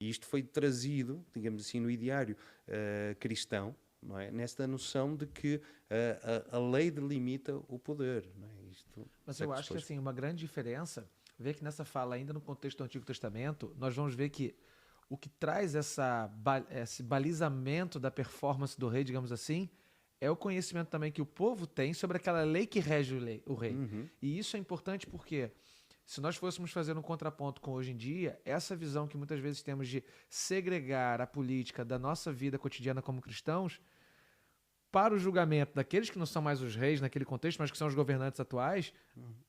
E isto foi trazido, digamos assim, no ideário cristão, não é? Nesta noção de que a lei delimita o poder. Não é? Isto Mas eu séculos acho que depois. assim, uma grande diferença, vê que nessa fala, ainda no contexto do Antigo Testamento, nós vamos ver que o que traz esse balizamento da performance do rei, digamos assim, é o conhecimento também que o povo tem sobre aquela lei que rege o rei. E isso é importante porque, se nós fôssemos fazer um contraponto com hoje em dia, essa visão que muitas vezes temos de segregar a política da nossa vida cotidiana como cristãos, para o julgamento daqueles que não são mais os reis naquele contexto, mas que são os governantes atuais,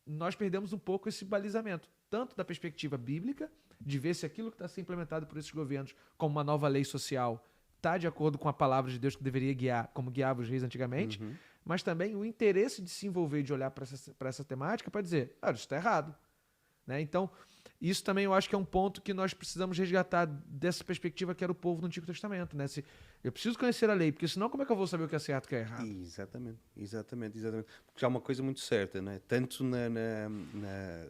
nós perdemos um pouco esse balizamento, tanto da perspectiva bíblica, de ver se aquilo que está sendo implementado por esses governos como uma nova lei social está de acordo com a palavra de Deus que deveria guiar, como guiava os reis antigamente, mas também o interesse de se envolver e de olhar para essa temática para dizer, isso está errado. Né? Então, isso também eu acho que é um ponto que nós precisamos resgatar dessa perspectiva que era o povo no Antigo Testamento. Né? Eu preciso conhecer a lei, porque senão como é que eu vou saber o que é certo e o que é errado? Exatamente. Porque já há uma coisa muito certa, não é? Tanto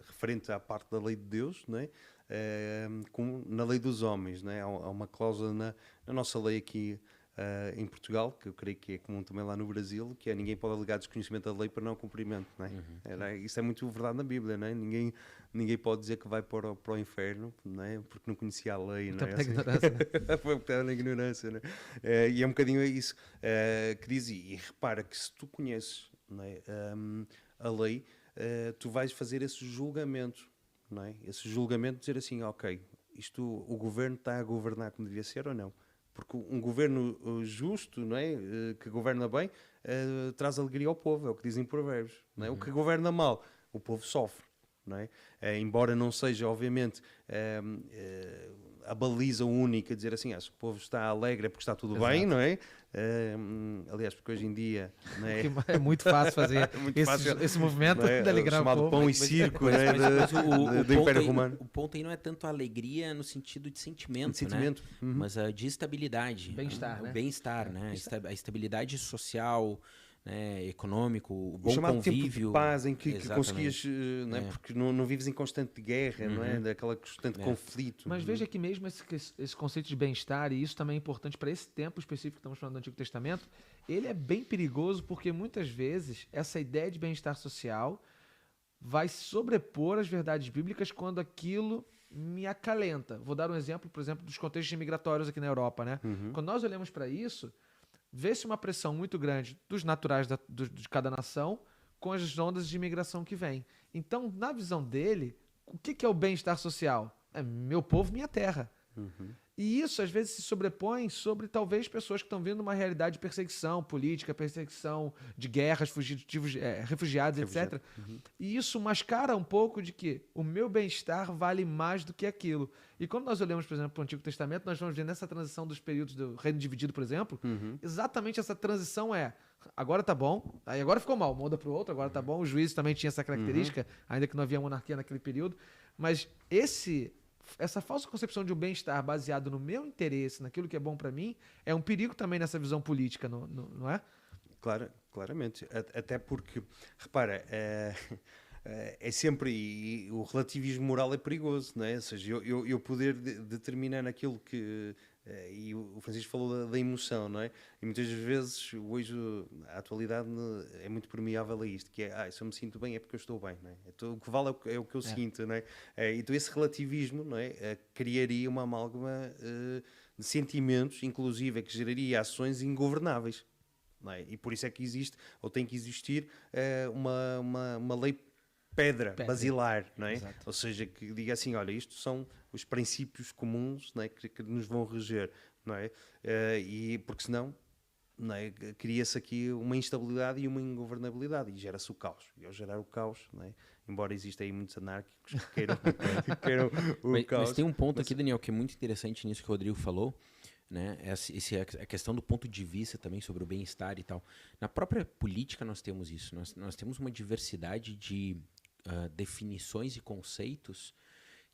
referente à parte da lei de Deus, não é? Como na lei dos homens. Não é? Há uma cláusula na nossa lei aqui em Portugal, que eu creio que é comum também lá no Brasil, que é ninguém pode alegar desconhecimento da lei para não cumprimento. Não é? Isso é muito verdade na Bíblia. Não é? Ninguém pode dizer que vai para o inferno, não é? Porque não conhecia a lei. Não é? Da ignorância, né? Foi na ignorância, né? E é um bocadinho isso que diz. E repara que se tu conheces, não é, a lei, tu vais fazer esse julgamento, não é? Esse julgamento de dizer assim, ok, o governo está a governar como devia ser ou não? Porque um governo justo, não é, que governa bem, traz alegria ao povo, é o que dizem provérbios. Não é? O que governa mal, o povo sofre. Não é? Embora não seja, obviamente, a baliza única, dizer assim, se o povo está alegre é porque está tudo bem, não é? Aliás, porque hoje em dia não é? É muito fácil fazer muito fácil, esse movimento de alegrar o chamado povo. pão e circo do Império Romano. O ponto aí não é tanto a alegria no sentido de sentimento, De sentimento. né? Mas de estabilidade. Bem-estar, né? O bem-estar, né? A estabilidade social, né, econômico, o bom chamado convívio. Tempo de paz em que conseguias, não é? Porque não vives em constante guerra, não é? Daquela constante conflito. Mas veja que mesmo esse conceito de bem-estar, e isso também é importante para esse tempo específico que estamos falando do Antigo Testamento, ele é bem perigoso porque muitas vezes essa ideia de bem-estar social vai sobrepor as verdades bíblicas quando aquilo me acalenta. Vou dar um exemplo, por exemplo, dos contextos migratórios aqui na Europa, né? Quando nós olhamos para isso, vê-se uma pressão muito grande dos naturais de cada nação com as ondas de imigração que vem. Então, na visão dele, o que é o bem-estar social? É meu povo, minha terra. E isso, às vezes, se sobrepõe sobre, talvez, pessoas que estão vendo uma realidade de perseguição política, perseguição de guerras, fugitivos, refugiados, etc. E isso mascara um pouco de que o meu bem-estar vale mais do que aquilo. E quando nós olhamos, por exemplo, para o Antigo Testamento, nós vamos ver nessa transição dos períodos do Reino Dividido, por exemplo, exatamente essa transição agora tá bom, aí agora ficou mal, muda para o outro, agora tá bom. O juízo também tinha essa característica, ainda que não havia monarquia naquele período. Mas essa falsa concepção de um bem-estar baseado no meu interesse, naquilo que é bom para mim, é um perigo também nessa visão política, não é? Claramente. Até porque, repara, é sempre, e o relativismo moral é perigoso, não é? Ou seja, eu poder determinar aquilo que, e o Francisco falou da emoção, não é? E muitas vezes, hoje, a atualidade é muito permeável a isto, que é, se eu me sinto bem é porque eu estou bem, não é? Então, o que vale é o que eu sinto, não é? Então esse relativismo, não é? Criaria uma amálgama de sentimentos, inclusive, que geraria ações ingovernáveis. Não é? E por isso é que existe, ou tem que existir, uma lei pedra basilar, não é? Exato. Ou seja, que diga assim, olha, isto são os princípios comuns, não é? que nos vão reger, não é? E porque senão, não é? Cria-se aqui uma instabilidade e uma ingovernabilidade e gera-se o caos. E ao gerar o caus, não é? Embora existam aí muitos anárquicos que queiram o caos. Mas tem um ponto aqui, Daniel, que é muito interessante nisso que o Rodrigo falou, né? A questão do ponto de vista também sobre o bem-estar e tal. Na própria política nós temos isso. Nós temos uma diversidade de definições e conceitos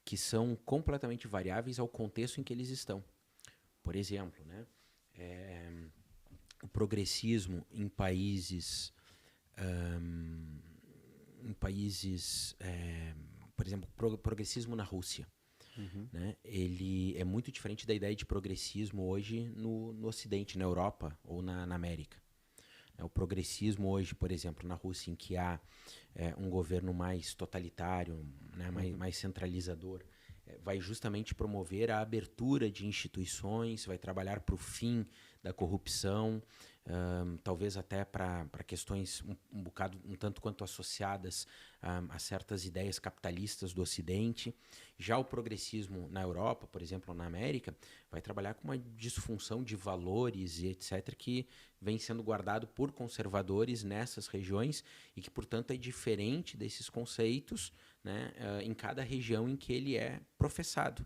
que são completamente variáveis ao contexto em que eles estão. Por exemplo, né? O progressismo em países, por exemplo, progressismo na Rússia. né? Ele é muito diferente da ideia de progressismo hoje no Ocidente, na Europa ou na América. O progressismo hoje, por exemplo, na Rússia, em que há um governo mais totalitário, né, mais centralizador, vai justamente promover a abertura de instituições, vai trabalhar para o fim da corrupção, talvez até para questões um bocado, um tanto quanto associadas a certas ideias capitalistas do Ocidente. Já o progressismo na Europa, por exemplo, ou na América, vai trabalhar com uma disfunção de valores e etc., que vem sendo guardado por conservadores nessas regiões e que, portanto, é diferente desses conceitos, né, em cada região em que ele é professado.